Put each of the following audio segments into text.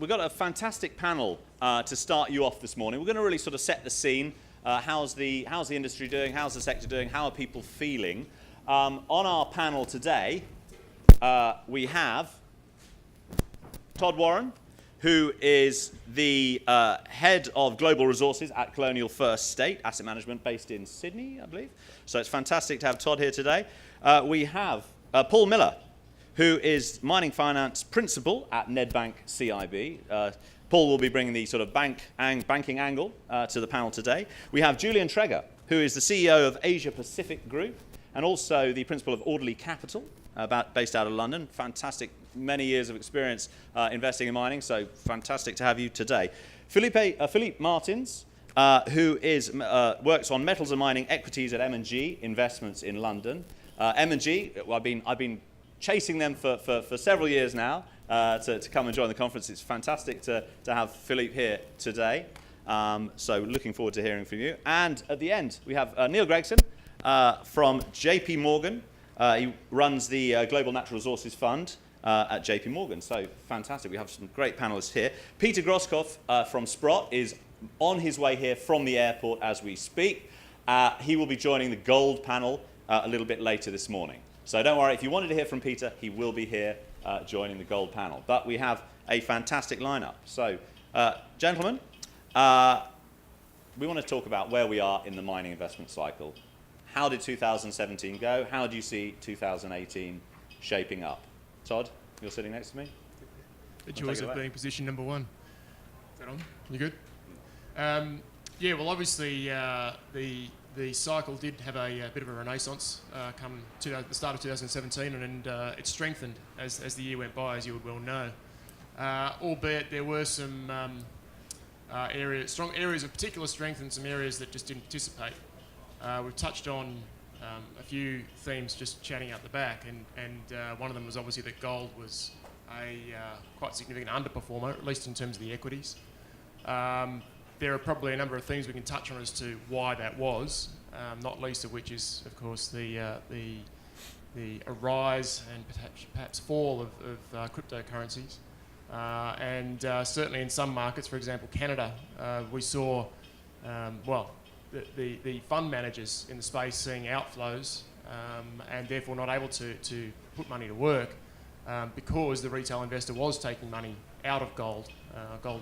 we've got a fantastic panel to start you off this morning. We're going to really sort of set the scene. How's the industry doing? How's the sector doing? How are people feeling? On our panel today, we have Todd Warren, who is the head of global resources at Colonial First State Asset Management, based in Sydney, I believe. So it's fantastic to have Todd here today. We have Paul Miller, who is mining finance principal at Nedbank CIB. Paul will be bringing the sort of banking angle to the panel today. We have Julian Treger, who is the CEO of Asia Pacific Group and also the principal of Audley Capital, based out of London. Fantastic, many years of experience investing in mining, so fantastic to have you today. Philippe Martins, who works on metals and mining equities at M&G Investments in London. M&G, I've been chasing them for several years now to come and join the conference. It's fantastic to have Philippe here today. So looking forward to hearing from you. And at the end, we have Neil Gregson from JP Morgan. He runs the Global Natural Resources Fund at JP Morgan. So fantastic. We have some great panelists here. Peter Groskopf from Sprott is on his way here from the airport as we speak. He will be joining the gold panel a little bit later this morning. So don't worry, if you wanted to hear from Peter, he will be here joining the gold panel. But we have a fantastic lineup. So, gentlemen, we want to talk about where we are in the mining investment cycle. How did 2017 go? How do you see 2018 shaping up? Todd, you're sitting next to me. The joys of being position number one. Is that on? You good? Yeah, well, obviously, the cycle did have a bit of a renaissance come to the start of 2017, and it strengthened as the year went by, as you would well know. Albeit there were some strong areas of particular strength and some areas that just didn't participate. We've touched on a few themes just chatting out the back, and one of them was obviously that gold was a quite significant underperformer, at least in terms of the equities. There are probably a number of things we can touch on as to why that was, not least of which is, of course, the rise and perhaps fall of cryptocurrencies. And certainly in some markets, for example, Canada, we saw, the fund managers in the space seeing outflows and therefore not able to put money to work because the retail investor was taking money out of gold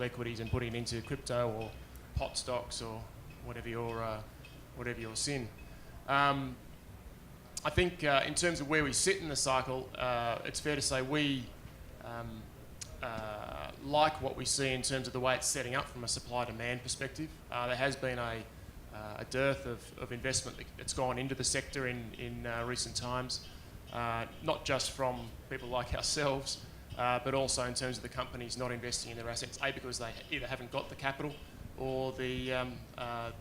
equities and putting it into crypto or pot stocks or whatever your sin. I think in terms of where we sit in the cycle, it's fair to say we like what we see in terms of the way it's setting up from a supply-demand perspective. There has been a dearth of investment that's gone into the sector in recent times, not just from people like ourselves, but also in terms of the companies not investing in their assets, because they either haven't got the capital or the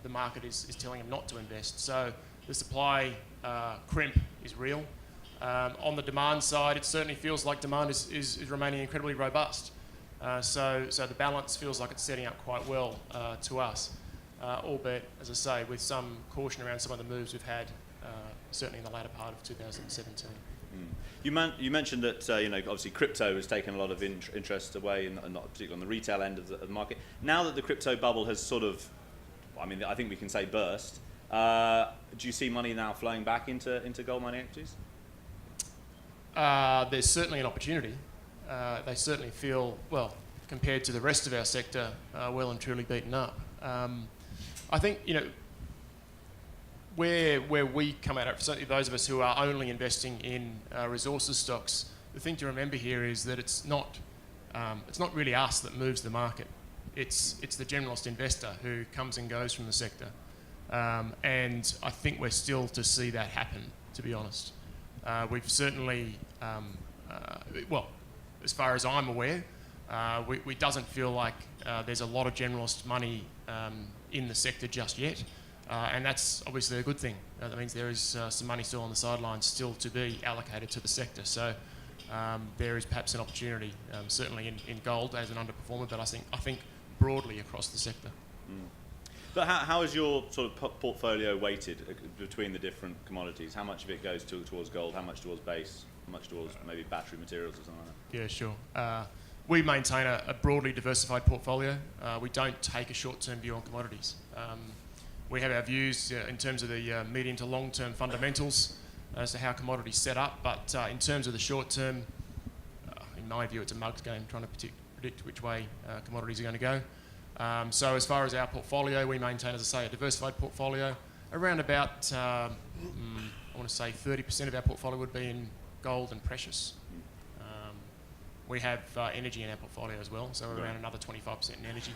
market is telling them not to invest. So the supply crimp is real. On the demand side, it certainly feels like demand is remaining incredibly robust. So the balance feels like it's setting up quite well to us, albeit, as I say, with some caution around some of the moves we've had, certainly in the latter part of 2017. You mentioned that obviously crypto has taken a lot of interest away, and not particularly on the retail end of the market. Now that the crypto bubble has sort of, I think we can say burst, do you see money now flowing back into gold mining equities? There's certainly an opportunity. They certainly feel, well, compared to the rest of our sector, well and truly beaten up. I think, where we come at it, certainly those of us who are only investing in resources stocks, the thing to remember here is that it's not really us that moves the market. It's the generalist investor who comes and goes from the sector, and I think we're still to see that happen, to be honest. We've certainly, as far as I'm aware, we doesn't feel like there's a lot of generalist money in the sector just yet. And that's obviously a good thing. That means there is some money still on the sidelines still to be allocated to the sector. So there is perhaps an opportunity, certainly in gold as an underperformer, but I think broadly across the sector. But how is your sort of portfolio weighted between the different commodities? How much of it goes towards gold? How much towards base? How much towards maybe battery materials or something like that? Yeah, sure. we maintain a broadly diversified portfolio. We don't take a short-term view on commodities. We have our views in terms of the medium to long-term fundamentals as to how commodities set up, but in terms of the short term, in my view, it's a mug's game trying to predict which way commodities are going to go. So as far as our portfolio, we maintain, as I say, a diversified portfolio. Around about, I want to say 30% of our portfolio would be in gold and precious. We have energy in our portfolio as well, so we're around another 25% in energy.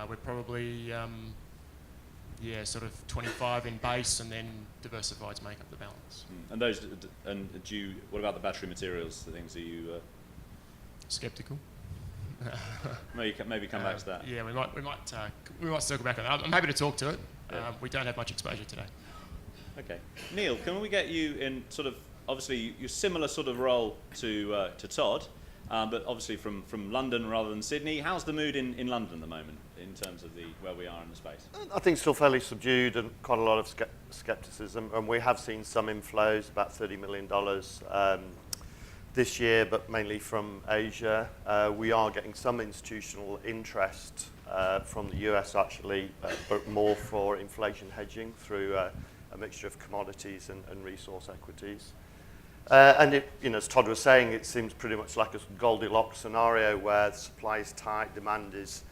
We're probably, sort of 25 in base, and then diversifieds make up the balance. And those, what about the battery materials, the things? Are you Sceptical. maybe come back to that? Yeah, we might circle back on that. I'm happy to talk to it. We don't have much exposure today. Okay, Neil, can we get you in sort of, obviously your similar sort of role to Todd, but obviously from London rather than Sydney. How's the mood in London at the moment in terms of where we are in the space? I think still fairly subdued and quite a lot of scepticism, and we have seen some inflows, about $30 million this year, but mainly from Asia. We are getting some institutional interest from the US actually, but more for inflation hedging through a mixture of commodities and resource equities. And it, as Todd was saying, it seems pretty much like a Goldilocks scenario where supply is tight, demand is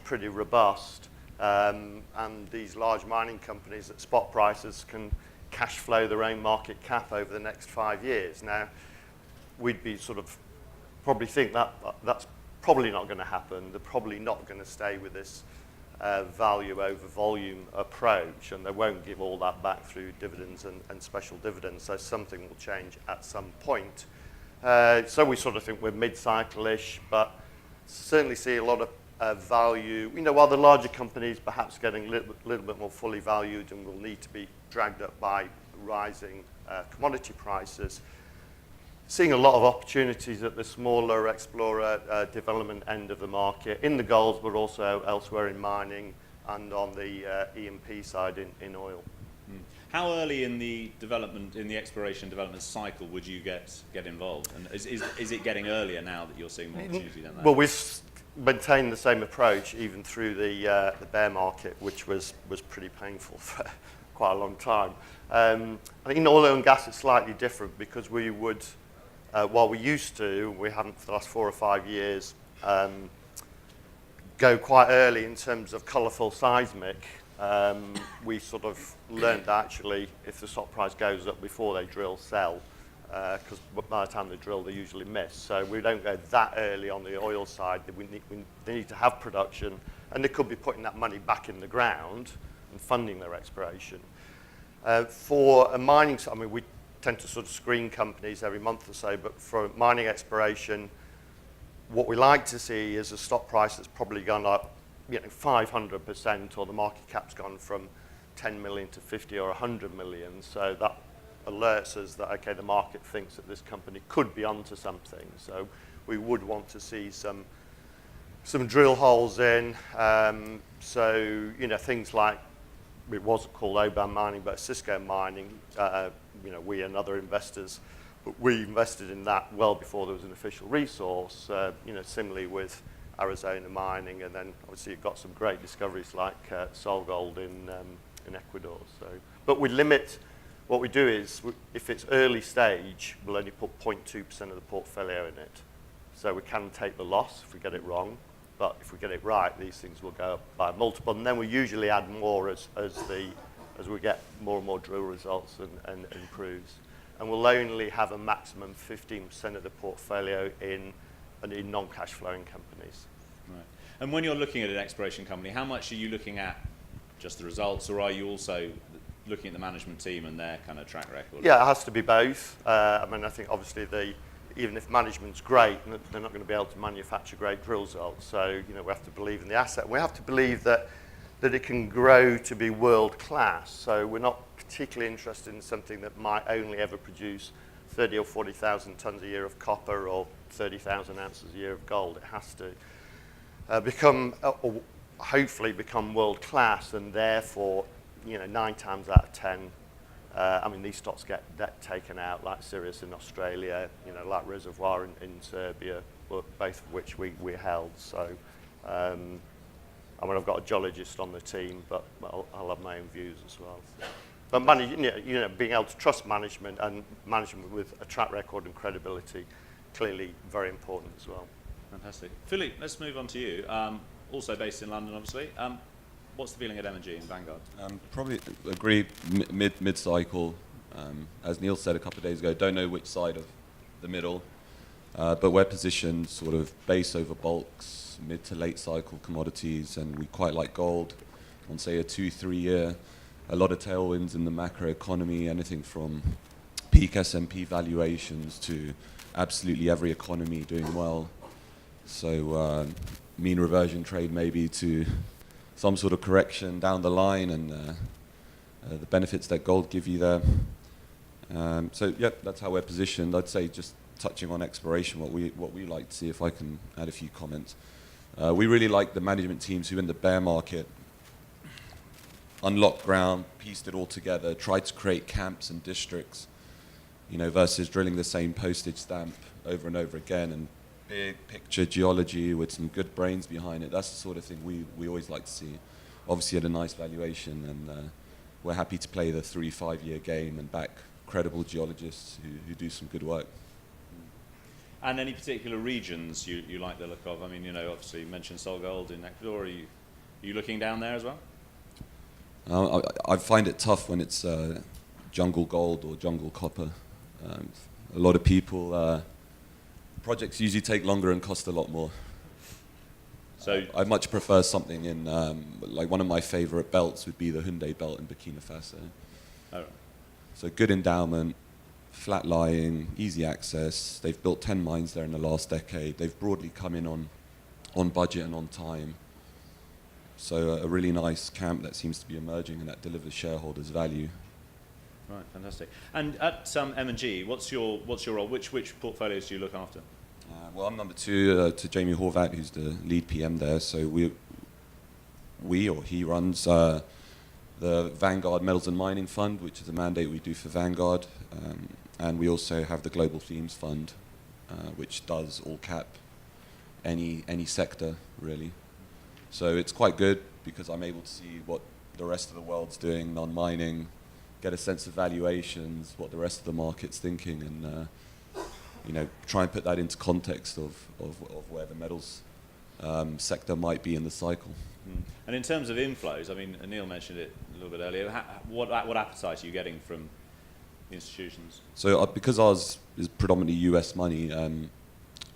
pretty robust, and these large mining companies at spot prices can cash flow their own market cap over the next 5 years. Now, we'd be sort of probably think that that's probably not going to happen. They're probably not going to stay with this value over volume approach, and they won't give all that back through dividends and special dividends. So something will change at some point. So we sort of think we're mid-cycle-ish, but certainly see a lot of value. While the larger companies perhaps getting a little bit more fully valued and will need to be dragged up by rising commodity prices, seeing a lot of opportunities at the smaller explorer development end of the market, in the golds, but also elsewhere in mining and on the E&P side in oil. How early in the development, in the exploration development cycle, would you get involved? And is it getting earlier now that you're seeing more opportunity than that? Well, we've maintained the same approach even through the bear market, which was pretty painful for quite a long time. I think in oil and gas it's slightly different because we would, while we used to, we haven't for the last 4 or 5 years, go quite early in terms of colourful seismic. We sort of learned that actually if the stock price goes up before they drill, sell, because by the time they drill they usually miss. So we don't go that early on the oil side. They need to have production, and they could be putting that money back in the ground and funding their exploration. For a mining, I mean, we tend to sort of screen companies every month or so, but for mining exploration, what we like to see is a stock price that's probably gone up 500%, or the market cap's gone from 10 million to 50 or 100 million. So that alerts us that, okay, the market thinks that this company could be onto something. So we would want to see some drill holes in. So, things like, it wasn't called Oban Mining, but Cisco Mining, we and other investors, but we invested in that well before there was an official resource, similarly with Arizona Mining, and then obviously you've got some great discoveries like SolGold in Ecuador. So, but we limit, what we do is, if it's early stage, we'll only put 0.2% of the portfolio in it. So we can take the loss if we get it wrong, but if we get it right, these things will go up by a multiple, and then we usually add more as we get more and more drill results and improves. And we'll only have a maximum 15% of the portfolio in non-cash flowing companies. Right. And when you're looking at an exploration company, how much are you looking at just the results, or are you also looking at the management team and their kind of track record? Yeah, it has to be both. I think obviously even if management's great, they're not going to be able to manufacture great drill results. So, we have to believe in the asset. We have to believe that it can grow to be world class. So we're not particularly interested in something that might only ever produce 30 or 40,000 tons a year of copper or 30,000 ounces a year of gold. It has to hopefully become world class, and therefore, 9 times out of 10, these stocks get debt taken out, like Sirius in Australia, like Reservoir in Serbia, both of which we held. So, I mean, I've got a geologist on the team, but I'll have my own views as well. But being able to trust management and management with a track record and credibility, clearly very important as well. Fantastic. Philippe, let's move on to you. Also based in London, obviously. What's the feeling at M&G in Vanguard? Probably agree mid-cycle. As Neil said a couple of days ago, don't know which side of the middle, but we're positioned sort of base over bulks, mid to late cycle commodities, and we quite like gold on, say, a 2-3 year. A lot of tailwinds in the macro economy, anything from peak S&P valuations to absolutely every economy doing well. So mean reversion trade maybe to some sort of correction down the line, and the benefits that gold give you there. So yeah, that's how we're positioned. I'd say just touching on exploration, what we like to see, if I can add a few comments. We really like the management teams who in the bear market unlocked ground, pieced it all together, tried to create camps and districts, versus drilling the same postage stamp over and over again, and big picture geology with some good brains behind it. That's the sort of thing we always like to see. Obviously at a nice valuation, and we're happy to play the 3-5 year game and back credible geologists who do some good work. And any particular regions you like the look of? I mean, obviously you mentioned SolGold in Ecuador. Are you looking down there as well? I find it tough when it's jungle gold or jungle copper. A lot of people, projects usually take longer and cost a lot more. So I much prefer something in, like one of my favorite belts would be the Houndé belt in Burkina Faso. Oh, right. So good endowment, flat lying, easy access. They've built 10 mines there in the last decade. They've broadly come in on budget and on time. So a really nice camp that seems to be emerging and that delivers shareholders value. Right, fantastic. And at M&G, what's your role? Which portfolios do you look after? Well, I'm number 2 to Jamie Horvat, who's the lead PM there. So he runs the Vanguard Metals and Mining Fund, which is a mandate we do for Vanguard, and we also have the Global Themes Fund, which does all cap any sector really. So it's quite good because I'm able to see what the rest of the world's doing, non-mining, get a sense of valuations, what the rest of the market's thinking, and try and put that into context of where the metals sector might be in the cycle. And in terms of inflows, I mean, Neil mentioned it a little bit earlier. What appetite are you getting from institutions? So because ours is predominantly US money,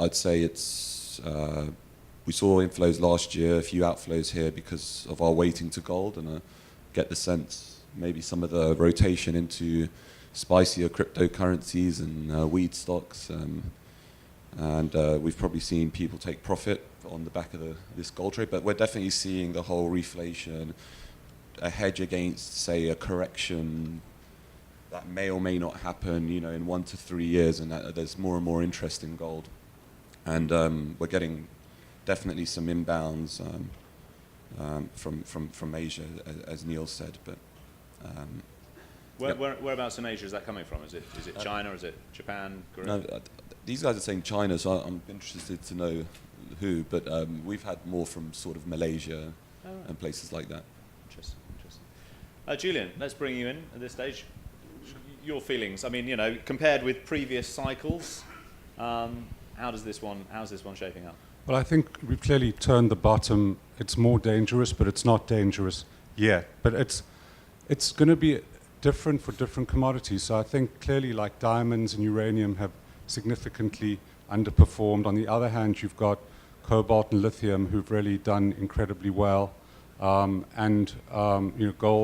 I'd say it's we saw inflows last year, a few outflows here because of our weighting to gold, and I get the sense maybe some of the rotation into spicier cryptocurrencies and weed stocks, and we've probably seen people take profit on the back of this gold trade, but we're definitely seeing the whole reflation, a hedge against, say, a correction that may or may not happen, in 1 to 3 years, and there's more and more interest in gold, and we're getting definitely some inbounds from Asia, as Neil said, but. Whereabouts in Asia is that coming from? Is it China? Is it Japan? Korea? No, these guys are saying China, so I'm interested to know who. But we've had more from sort of Malaysia and places like that. Interesting. Julian, let's bring you in at this stage. Your feelings. I mean, compared with previous cycles, how's this one shaping up? Well, I think we've clearly turned the bottom. It's more dangerous, but it's not dangerous yet. But it's going to be different for different commodities. So I think clearly like diamonds and uranium have significantly underperformed. On the other hand, you've got cobalt and lithium who've really done incredibly well. Gold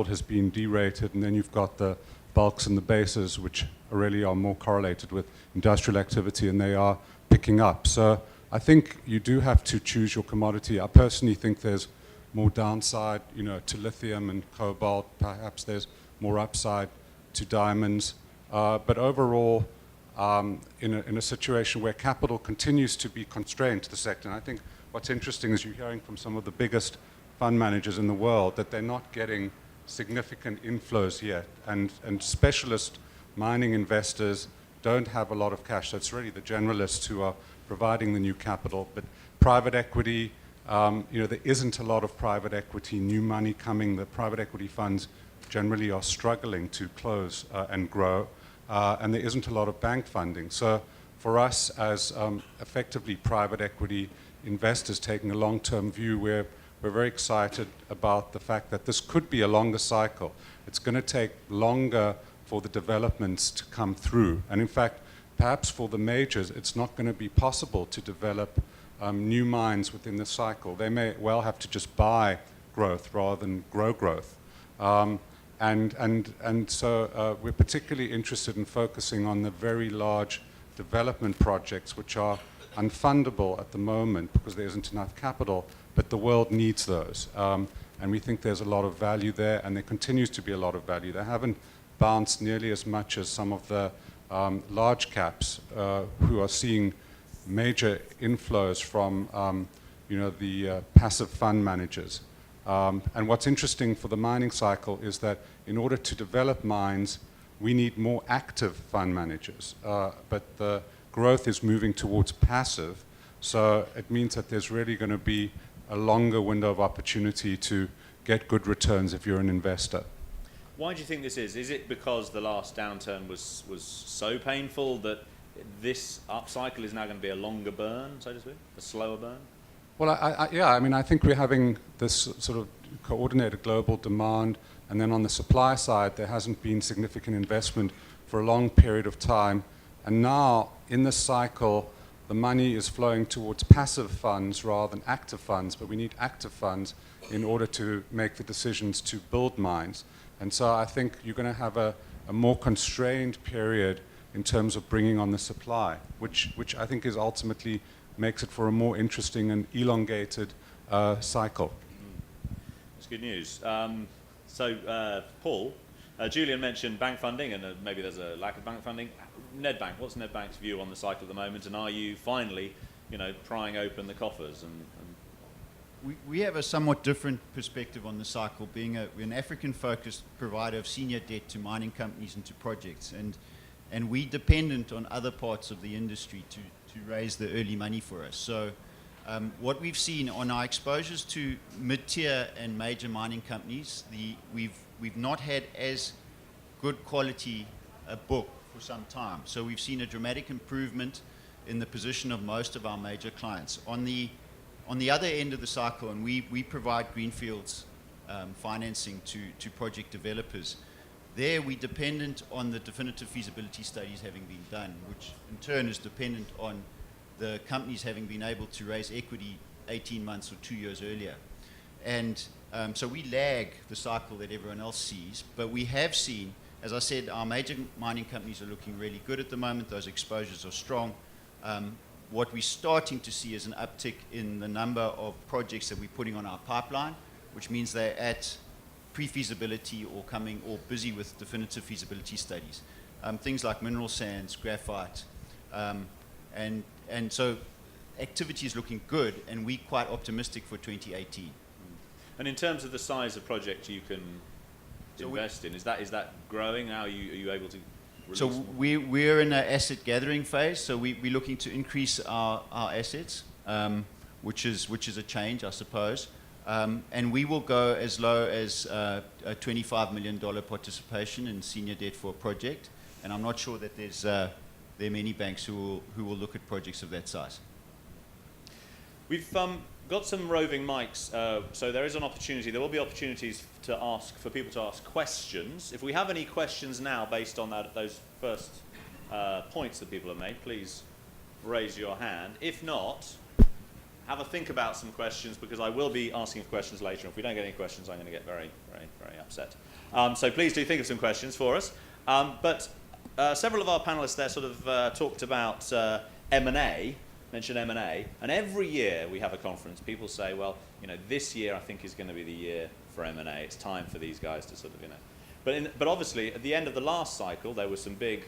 has been derated, and then you've got the bulks and the bases, which really are more correlated with industrial activity, and they are picking up. So I think you do have to choose your commodity. I personally think there's more downside, to lithium and cobalt. Perhaps there's more upside to diamonds. But overall, in a situation where capital continues to be constrained to the sector, and I think what's interesting is you're hearing from some of the biggest fund managers in the world that they're not getting significant inflows yet, and specialist mining investors don't have a lot of cash. So it's really the generalists who are providing the new capital. But private equity, there isn't a lot of private equity new money coming. The private equity funds generally are struggling to close and grow, and there isn't a lot of bank funding. So for us as effectively private equity investors taking a long-term view, we're very excited about the fact that this could be a longer cycle. It's going to take longer for the developments to come through. And in fact, perhaps for the majors, it's not going to be possible to develop new mines within the cycle. They may well have to just buy growth rather than grow growth. And so we're particularly interested in focusing on the very large development projects which are unfundable at the moment because there isn't enough capital, but the world needs those. And we think there's a lot of value there, and there continues to be a lot of value. They haven't bounced nearly as much as some of the large caps who are seeing major inflows from the passive fund managers. And what's interesting for the mining cycle is that in order to develop mines, we need more active fund managers. But the growth is moving towards passive, so it means that there's really going to be a longer window of opportunity to get good returns if you're an investor. Why do you think this is? Is it because the last downturn was so painful that this upcycle is now going to be a longer burn, so to speak, a slower burn? Well, I think we're having this sort of coordinated global demand, and then on the supply side, there hasn't been significant investment for a long period of time. And now, in this cycle, the money is flowing towards passive funds rather than active funds, but we need active funds in order to make the decisions to build mines. And so I think you're going to have a more constrained period in terms of bringing on the supply, which I think is ultimately makes it for a more interesting and elongated cycle. That's good news. Paul, Julian mentioned bank funding, and maybe there's a lack of bank funding. Nedbank, what's Nedbank's view on the cycle at the moment, and are you finally, prying open the coffers? We have a somewhat different perspective on the cycle, being we're an African-focused provider of senior debt to mining companies and to projects, and we're dependent on other parts of the industry to raise the early money for us. So what we've seen on our exposures to mid-tier and major mining companies, we've not had as good quality a book for some time. So we've seen a dramatic improvement in the position of most of our major clients. On the other end of the cycle, and we provide greenfields financing to project developers, there we're dependent on the definitive feasibility studies having been done, which in turn is dependent on the companies having been able to raise equity 18 months or 2 years earlier. And so we lag the cycle that everyone else sees, but we have seen, as I said, our major mining companies are looking really good at the moment. Those exposures are strong. What we're starting to see is an uptick in the number of projects that we're putting on our pipeline, which means they're at pre-feasibility or busy with definitive feasibility studies. Things like mineral sands, graphite, and so activity is looking good, and we're quite optimistic for 2018. And in terms of the size of project you can invest in, is that growing now? Are you able to release So more? we're in an asset gathering phase, so we're looking to increase our assets, which is a change, I suppose. And we will go as low as a $25 million participation in senior debt for a project. And I'm not sure that there are many banks who will look at projects of that size. We've got some roving mics, so there is an opportunity. There will be opportunities for people to ask questions. If we have any questions now based on those first points that people have made, please raise your hand. If not, have a think about some questions, because I will be asking for questions later. If we don't get any questions, I'm going to get very, very, very upset. So please do think of some questions for us. But several of our panelists there sort of talked about M&A, mentioned M&A, and every year we have a conference, people say, well, this year I think is going to be the year for M&A. It's time for these guys to sort of, But obviously, at the end of the last cycle, there were some big,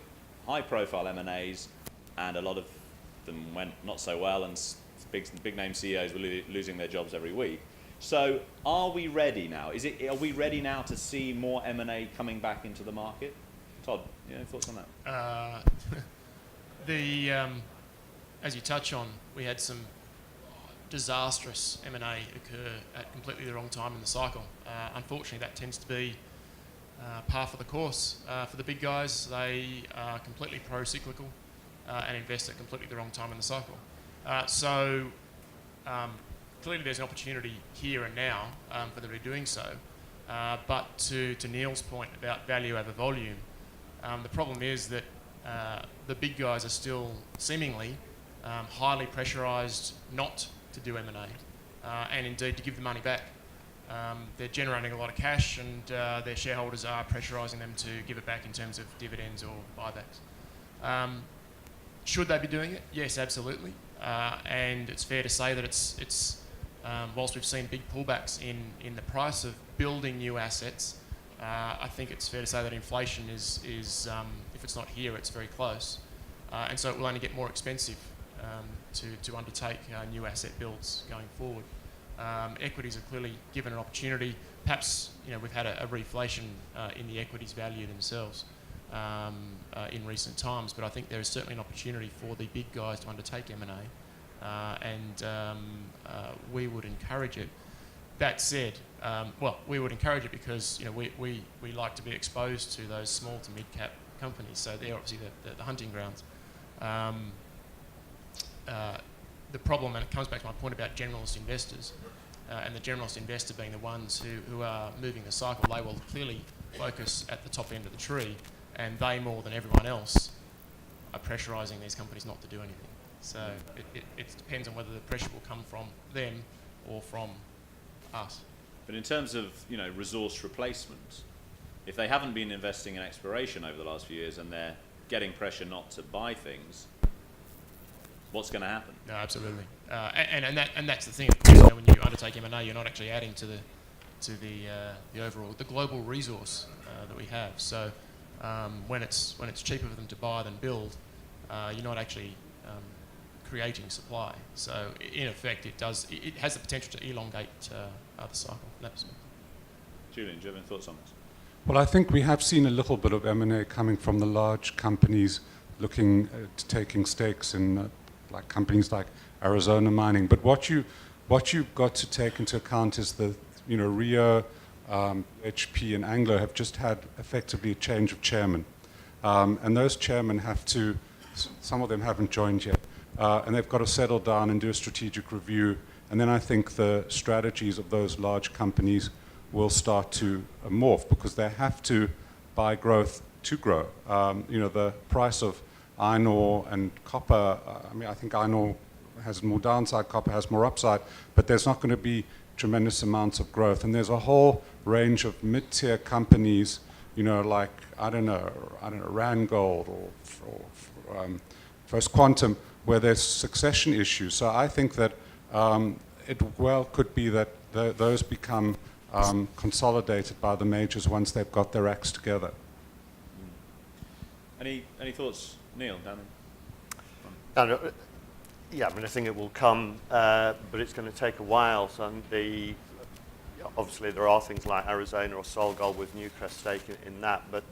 high-profile M&As, and a lot of them went not so well, and big name CEOs were losing their jobs every week. So are we ready now? Are we ready now to see more M&A coming back into the market? Todd, thoughts on that? as you touch on, we had some disastrous M&A occur at completely the wrong time in the cycle. Unfortunately, that tends to be par for the course. For the big guys, they are completely pro-cyclical and invest at completely the wrong time in the cycle. Clearly there's an opportunity here and now for them to be doing so. But to Neil's point about value over volume, the problem is that the big guys are still seemingly highly pressurised not to do M&A and indeed to give the money back. They're generating a lot of cash and their shareholders are pressurising them to give it back in terms of dividends or buybacks. Should they be doing it? Yes, absolutely. And it's fair to say that it's whilst we've seen big pullbacks in the price of building new assets, I think it's fair to say that inflation is if it's not here, it's very close. And so it will only get more expensive to undertake new asset builds going forward. Equities are clearly given an opportunity. Perhaps we've had a reflation in the equities value themselves in recent times, but I think there is certainly an opportunity for the big guys to undertake M&A, and we would encourage it. That said, we would encourage it because we like to be exposed to those small to mid-cap companies, so they're obviously the hunting grounds. The problem, and it comes back to my point about generalist investors, and the generalist investor being the ones who are moving the cycle, they will clearly focus at the top end of the tree, and they more than everyone else are pressurising these companies not to do anything. So it depends on whether the pressure will come from them or from us. But in terms of resource replacement, if they haven't been investing in exploration over the last few years and they're getting pressure not to buy things, what's going to happen? No, absolutely. And that's the thing. When you undertake M&A, you're not actually adding to the overall global resource that we have. So when it's cheaper for them to buy than build, you're not actually creating supply. So in effect, it has the potential to elongate the cycle from that perspective. Julian, do you have any thoughts on this? Well, I think we have seen a little bit of M&A coming from the large companies looking at taking stakes in like companies like Arizona Mining. But what you've got to take into account is the Rio, HP, and Anglo have just had effectively a change of chairman, and those chairmen some of them haven't joined yet, and they've got to settle down and do a strategic review. And then I think the strategies of those large companies will start to morph because they have to buy growth to grow. The price of iron ore and copper, I think iron ore has more downside, copper has more upside, but there's not going to be tremendous amounts of growth. And there's a whole range of mid-tier companies, like, I don't know, Randgold or First Quantum, where there's succession issues. So I think that it well could be that those become consolidated by the majors once they've got their acts together. Any thoughts, Neil? Yeah, I think it will come, but it's going to take a while. So obviously there are things like Arizona or SolGold with Newcrest stake in that, but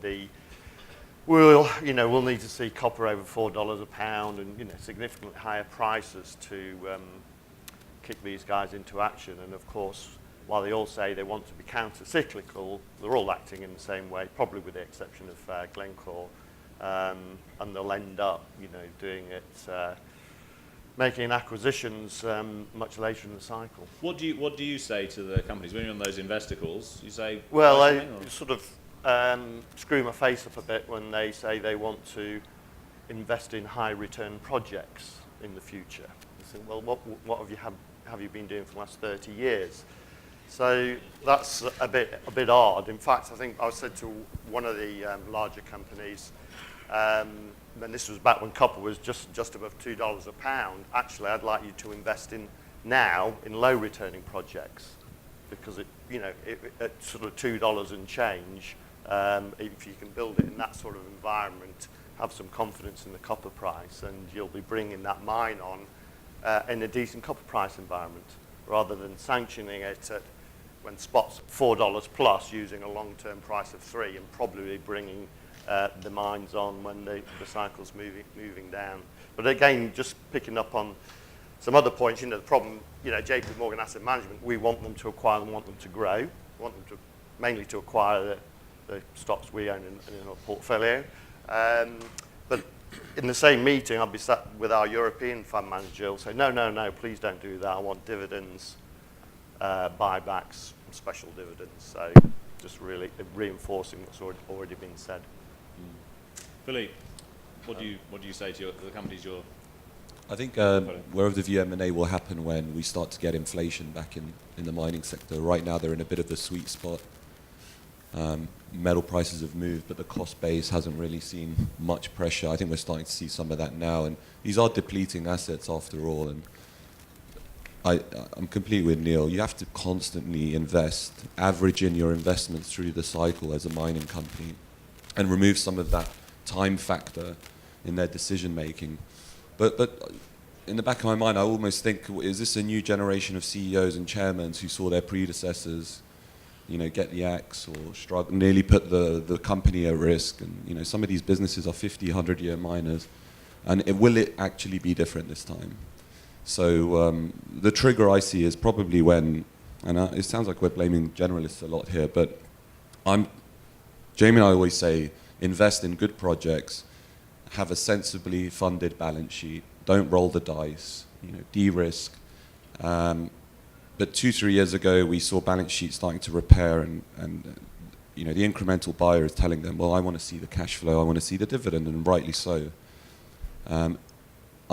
we'll need to see copper over $4 a pound and significantly higher prices to kick these guys into action. And of course, while they all say they want to be counter-cyclical, they're all acting in the same way, probably with the exception of Glencore, and they'll end up, doing it, making acquisitions much later in the cycle. What do you say to the companies when you're on those investor calls? You say, well, I sort of screw my face up a bit when they say they want to invest in high return projects in the future. I think, well, what have you been doing for the last 30 years? So that's a bit odd. In fact, I think I said to one of the larger companies, and this was back when copper was just above $2 a pound. Actually, I'd like you to invest in low returning projects, because at sort of $2 and change, if you can build it in that sort of environment, have some confidence in the copper price, and you'll be bringing that mine on in a decent copper price environment, rather than sanctioning it at when spot's $4 plus, using a long-term price of $3, and probably bringing the mines on when the cycle's moving down. But again, just picking up on some other points, the problem, JP Morgan Asset Management, we want them to acquire and want them to grow. We want them to mainly to acquire the stocks we own in our portfolio. But in the same meeting, I'll be sat with our European fund manager who'll say, no, please don't do that. I want dividends, buybacks, and special dividends. So just really reinforcing what's already been said. Philippe, what do you say to the companies you're... I think we're of the view M&A will happen when we start to get inflation back in the mining sector. Right now they're in a bit of the sweet spot. Metal prices have moved, but the cost base hasn't really seen much pressure. I think we're starting to see some of that now, and these are depleting assets after all. And I'm completely with Neil. You have to constantly invest, average in your investments through the cycle as a mining company, and remove some of that time factor in their decision making. But in the back of my mind, I almost think, is this a new generation of CEOs and chairmen who saw their predecessors, get the axe or struggle, nearly put the company at risk? And some of these businesses are 50, 100-year miners, and will it actually be different this time? So the trigger I see is probably when, and it sounds like we're blaming generalists a lot here, but Jamie and I always say, invest in good projects, have a sensibly funded balance sheet, don't roll the dice, de-risk. But 2-3 years ago, we saw balance sheets starting to repair, and the incremental buyer is telling them, well, I want to see the cash flow, I want to see the dividend, and rightly so. I'm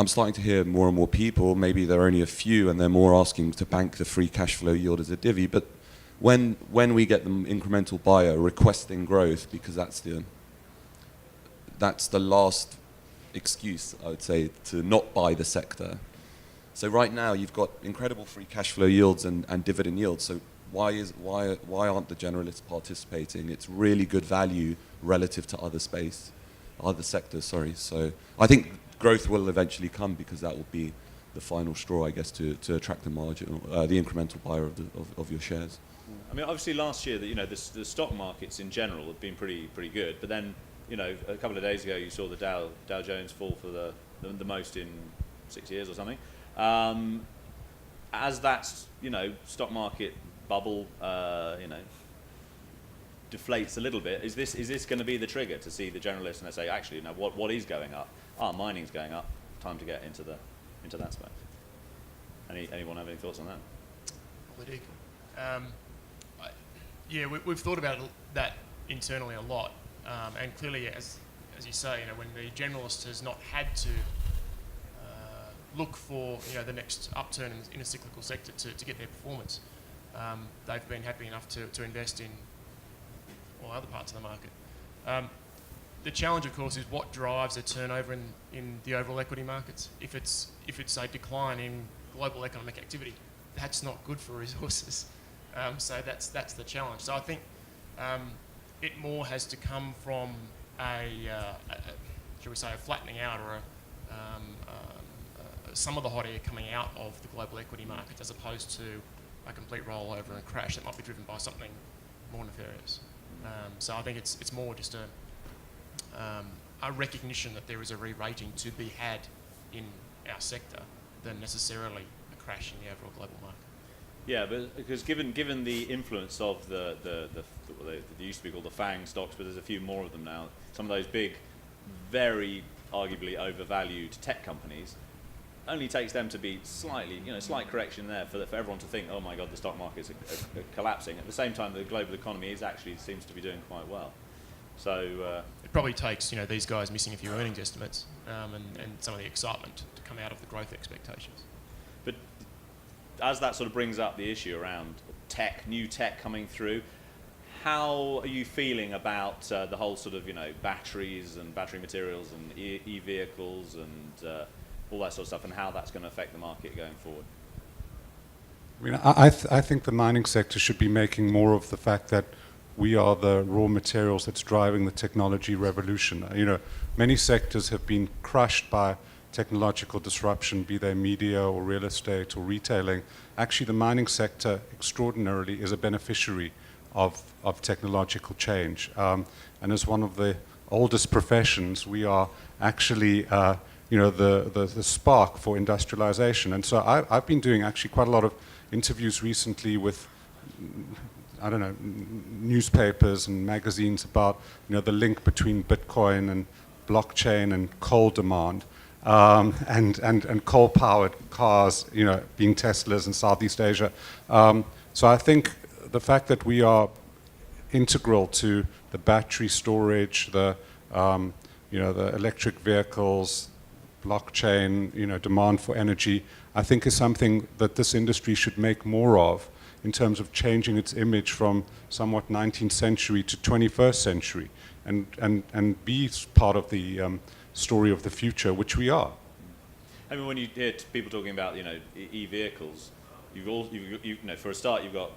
starting to hear more and more people, maybe there are only a few, and they're more asking to bank the free cash flow yield as a divvy. But when we get the incremental buyer requesting growth, because that's the last excuse, I would say, to not buy the sector. So right now you've got incredible free cash flow yields and dividend yields. So why aren't the generalists participating? It's really good value relative to other sectors. So I think growth will eventually come, because that will be the final straw, I guess, to attract the margin, the incremental buyer of your shares. I mean, obviously last year, the stock markets in general have been pretty good, but then a couple of days ago, you saw the Dow Jones fall for the most in 6 years or something. As that stock market bubble deflates a little bit, is this going to be the trigger to see the generalists and they say, actually, what is going up? Mining's going up. Time to get into that space. Anyone have any thoughts on that? We've thought about that internally a lot. And clearly, as you say, when the generalist has not had to look for the next upturn in a cyclical sector to get their performance, they've been happy enough to invest in all other parts of the market. The challenge, of course, is what drives a turnover in the overall equity markets. If it's a decline in global economic activity, that's not good for resources. So that's the challenge. So I think it more has to come from shall we say, a flattening out or some of the hot air coming out of the global equity markets, as opposed to a complete rollover and crash that might be driven by something more nefarious. So I think it's more just a recognition that there is a re-rating to be had in our sector than necessarily a crash in the overall global market. Yeah, but because given the influence of they used to be called the FANG stocks, but there's a few more of them now. Some of those big, very arguably overvalued tech companies, only takes them to be slight correction there for everyone to think, oh my God, the stock markets are collapsing. At the same time, the global economy seems to be doing quite well. So it probably takes these guys missing a few earnings estimates and some of the excitement to come out of the growth expectations. But as that sort of brings up the issue around new tech coming through, how are you feeling about the whole sort of batteries and battery materials and e-vehicles and all that sort of stuff, and how that's going to affect the market going forward? I mean, I think the mining sector should be making more of the fact that we are the raw materials that's driving the technology revolution. Many sectors have been crushed by technological disruption, be they media or real estate or retailing. Actually, the mining sector extraordinarily is a beneficiary of technological change. And as one of the oldest professions, we are actually the spark for industrialization. And so I've been doing actually quite a lot of interviews recently with, I don't know, newspapers and magazines about the link between Bitcoin and blockchain and coal demand, and coal-powered cars, being Teslas in Southeast Asia. So I think the fact that we are integral to the battery storage, the electric vehicles, blockchain, demand for energy, I think is something that this industry should make more of in terms of changing its image from somewhat 19th century to 21st century, and be part of the story of the future, which we are. I mean, when you hear people talking about e-vehicles, for a start, you've got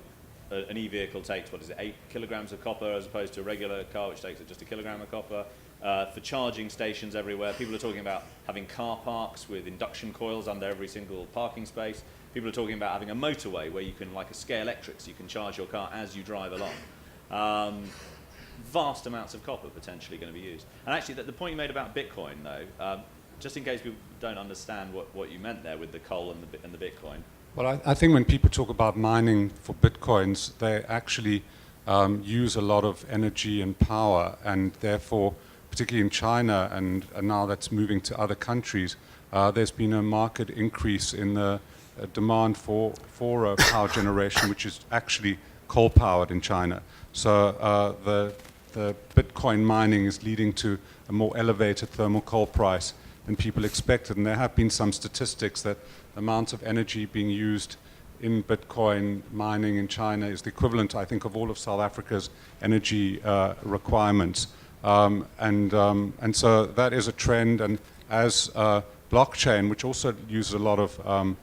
an e-vehicle takes 8 kilograms of copper as opposed to a regular car which takes just a kilogram of copper. For charging stations everywhere, people are talking about having car parks with induction coils under every single parking space. People are talking about having a motorway where you can, like a Scale Electric, so you can charge your car as you drive along. Vast amounts of copper potentially going to be used. And actually, the point you made about Bitcoin, though, just in case people don't understand what you meant there with the coal and the Bitcoin. Well, I think when people talk about mining for Bitcoins, they actually use a lot of energy and power, and therefore, particularly in China, and now that's moving to other countries, there's been a market increase in the demand for power generation, which is actually coal-powered in China. So the Bitcoin mining is leading to a more elevated thermal coal price than people expected. And there have been some statistics that the amount of energy being used in Bitcoin mining in China is the equivalent, I think, of all of South Africa's energy requirements. And so that is a trend. And as blockchain, which also uses a lot of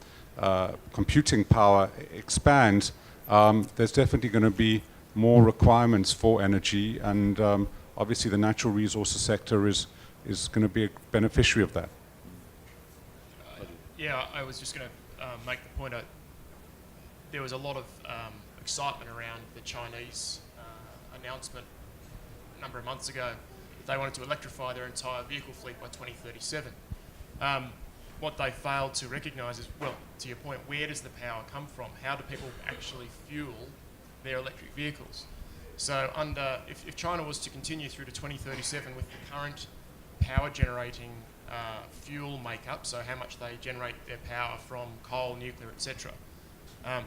computing power, expands, there's definitely going to be more requirements for energy, and obviously the natural resources sector is going to be a beneficiary of that. Yeah, I was just going to make the point. There was a lot of excitement around the Chinese announcement a number of months ago that they wanted to electrify their entire vehicle fleet by 2037. What they failed to recognise is, well, to your point, where does the power come from? How do people actually fuel their electric vehicles? So if China was to continue through to 2037 with the current power generating fuel makeup, so how much they generate their power from coal, nuclear, etc.,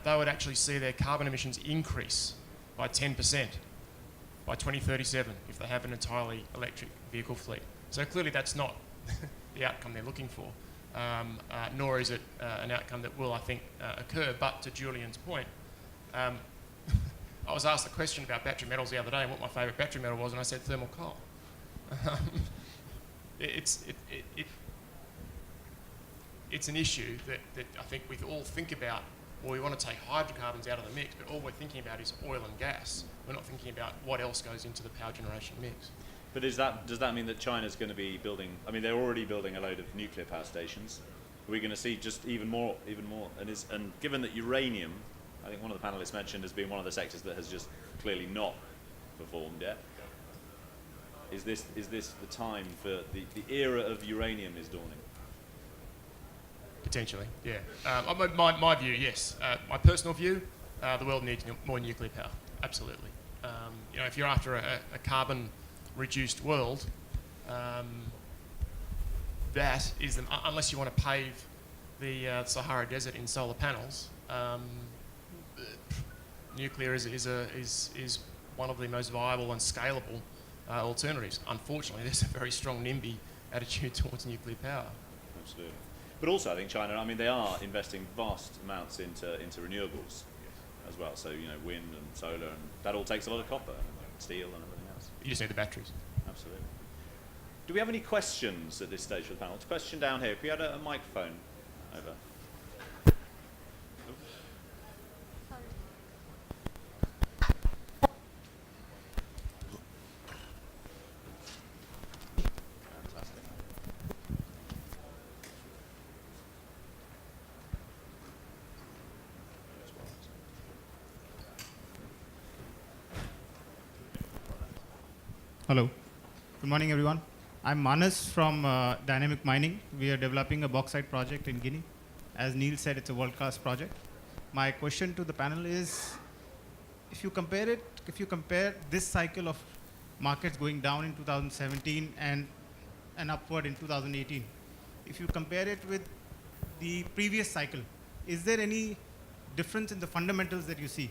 they would actually see their carbon emissions increase by 10% by 2037 if they have an entirely electric vehicle fleet. So clearly that's not the outcome they're looking for, nor is it an outcome that will, I think, occur. But to Julian's point, I was asked a question about battery metals the other day and what my favourite battery metal was, and I said thermal coal. It's an issue that I think we all think about. Well, we want to take hydrocarbons out of the mix, but all we're thinking about is oil and gas. We're not thinking about what else goes into the power generation mix. But does that mean that China's going to be building? I mean, they're already building a load of nuclear power stations. Are we going to see just even more? And given that uranium, I think one of the panelists mentioned, has been one of the sectors that has just clearly not performed yet. Is this the time for the era of uranium is dawning? Potentially, yeah. My view, yes. My personal view, the world needs more nuclear power. Absolutely. If you're after a carbon-reduced world, that is unless you want to pave the Sahara Desert in solar panels. Nuclear is one of the most viable and scalable alternatives. Unfortunately, there's a very strong NIMBY attitude towards nuclear power. Absolutely. But also, I think China, I mean, they are investing vast amounts into renewables as well. So, wind and solar, and that all takes a lot of copper and steel and everything else. You just need the batteries. Absolutely. Do we have any questions at this stage for the panel? It's a question down here. If we had a microphone over. Hello. Good morning, everyone. I'm Manas from Dynamic Mining. We are developing a bauxite project in Guinea. As Neil said, it's a world-class project. My question to the panel is, if you compare this cycle of markets going down in 2017 and upward in 2018, if you compare it with the previous cycle, is there any difference in the fundamentals that you see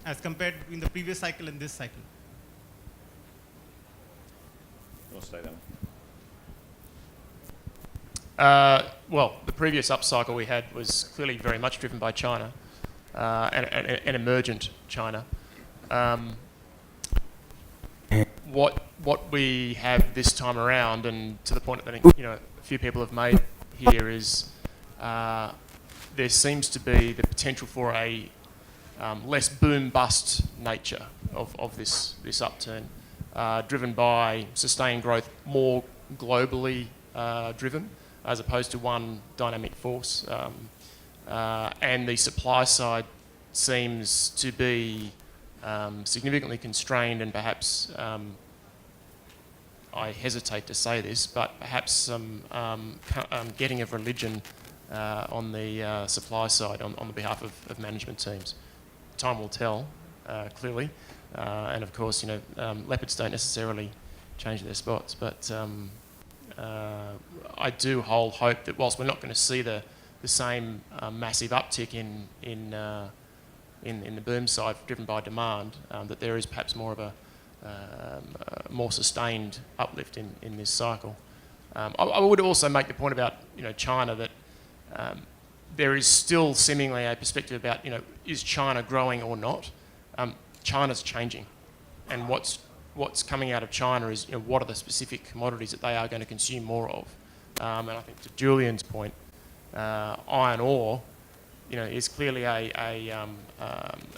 as compared between the previous cycle and this cycle? You want to say that one? Well, the previous upcycle we had was clearly very much driven by China, and emergent China. What we have this time around, and to the point that I think a few people have made here, is there seems to be the potential for a less boom-bust nature of this upturn, driven by sustained growth, more globally driven, as opposed to one dynamic force. And the supply side seems to be significantly constrained, and perhaps, I hesitate to say this, but perhaps some getting of religion on the supply side on the behalf of management teams. Time will tell, clearly. And of course, leopards don't necessarily change their spots, but I do hold hope that whilst we're not going to see the same massive uptick in the boom side driven by demand, that there is perhaps more of a more sustained uplift in this cycle. I would also make the point about China, that there is still seemingly a perspective about is China growing or not. China's changing, and what's coming out of China is what are the specific commodities that they are going to consume more of. And I think to Julian's point, iron ore is clearly an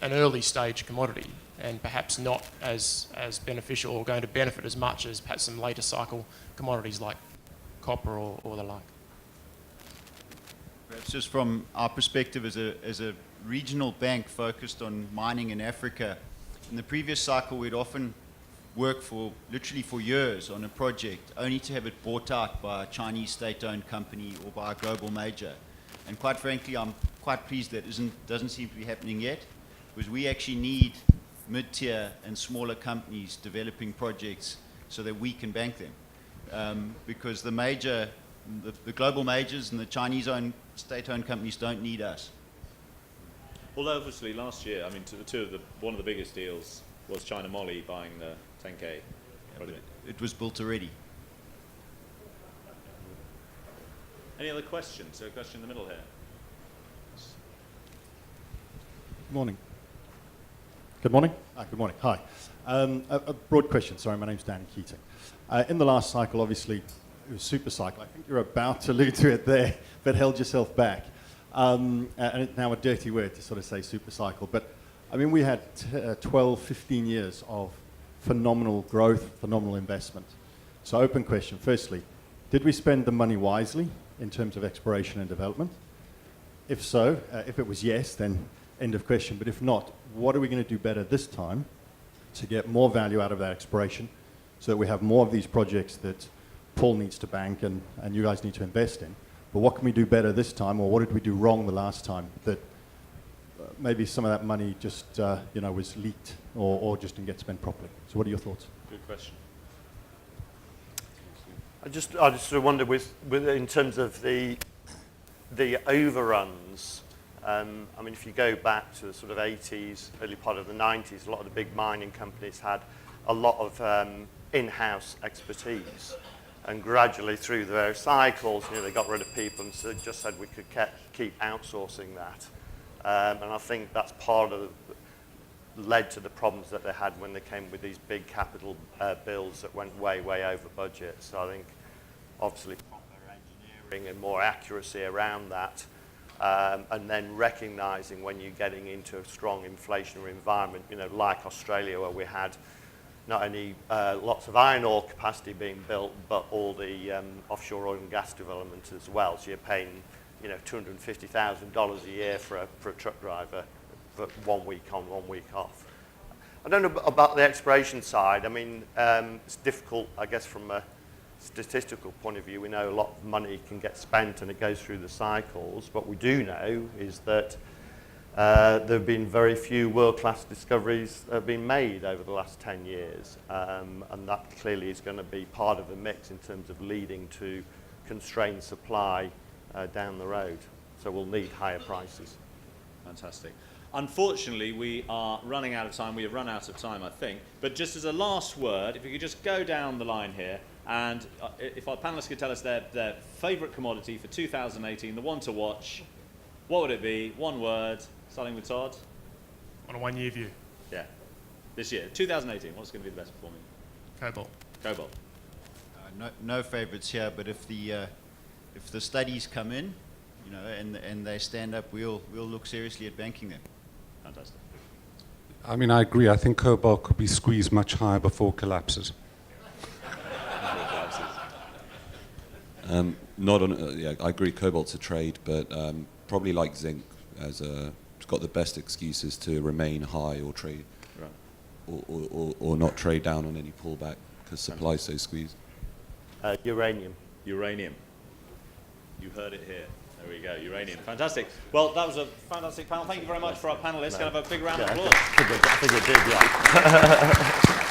early stage commodity, and perhaps not as beneficial or going to benefit as much as perhaps some later cycle commodities like copper or the like. Perhaps just from our perspective as a regional bank focused on mining in Africa, in the previous cycle we'd often work literally for years on a project, only to have it bought out by a Chinese state-owned company or by a global major. And quite frankly, I'm quite pleased that doesn't seem to be happening yet, because we actually need mid-tier and smaller companies developing projects so that we can bank them. Because the global majors and the Chinese-owned state-owned companies don't need us. Although obviously last year, one of the biggest deals was China Moly buying the 10K project. It was built already. Any other questions? So a question in the middle here. Good morning. Good morning. Good morning. Hi. A broad question. Sorry, my name's Danny Keating. In the last cycle, obviously, it was super cycle. I think you're about to allude to it there, but held yourself back. And it's now a dirty word to sort of say super cycle. But I mean, we had 12, 15 years of phenomenal growth, phenomenal investment. So open question. Firstly, did we spend the money wisely in terms of exploration and development? If so, if it was yes, then end of question. But if not, what are we going to do better this time to get more value out of that exploration so that we have more of these projects that Paul needs to bank and you guys need to invest in? But what can we do better this time, or what did we do wrong the last time that maybe some of that money just was leaked or just didn't get spent properly? So what are your thoughts? Good question. I just sort of wonder with in terms of the overruns. I mean, if you go back to the sort of 80s, early part of the 90s, a lot of the big mining companies had a lot of in-house expertise. And gradually through the various cycles, they got rid of people and so just said we could keep outsourcing that. And I think that's part of led to the problems that they had when they came with these big capital bills that went way, way over budget. So I think obviously proper engineering and more accuracy around that. And then recognizing when you're getting into a strong inflationary environment, like Australia, where we had not only lots of iron ore capacity being built, but all the offshore oil and gas development as well. So you're paying, $250,000 a year for a truck driver for 1 week on, 1 week off. I don't know about the exploration side. I mean, it's difficult, I guess, from a statistical point of view, we know a lot of money can get spent and it goes through the cycles. What we do know is that there have been very few world-class discoveries that have been made over the last 10 years. And that clearly is going to be part of the mix in terms of leading to constrained supply down the road. So we'll need higher prices. Fantastic. Unfortunately, we are running out of time. We have run out of time, I think. But just as a last word, if you could just go down the line here, and if our panelists could tell us their favourite commodity for 2018, the one to watch, what would it be? One word, starting with Todd. On a one-year view, Yeah. This year, 2018, what's going to be the best performing? cobalt. Cobalt. No favourites here, but if the studies come in, you know, and they stand up, we'll look seriously at banking them. Fantastic. I mean, I agree. I think cobalt could be squeezed much higher before it collapses. Not on. Yeah, I agree. Cobalt's a trade, but probably like zinc, it's got the best excuses to remain high or trade, Right. or not trade down on any pullback because supply's so squeezed. Uranium. Uranium. You heard it here. There we go, uranium. Fantastic. Well, that was a fantastic panel. Thank you very much for our panelists. Can I have a big round of applause? I think it did, yeah.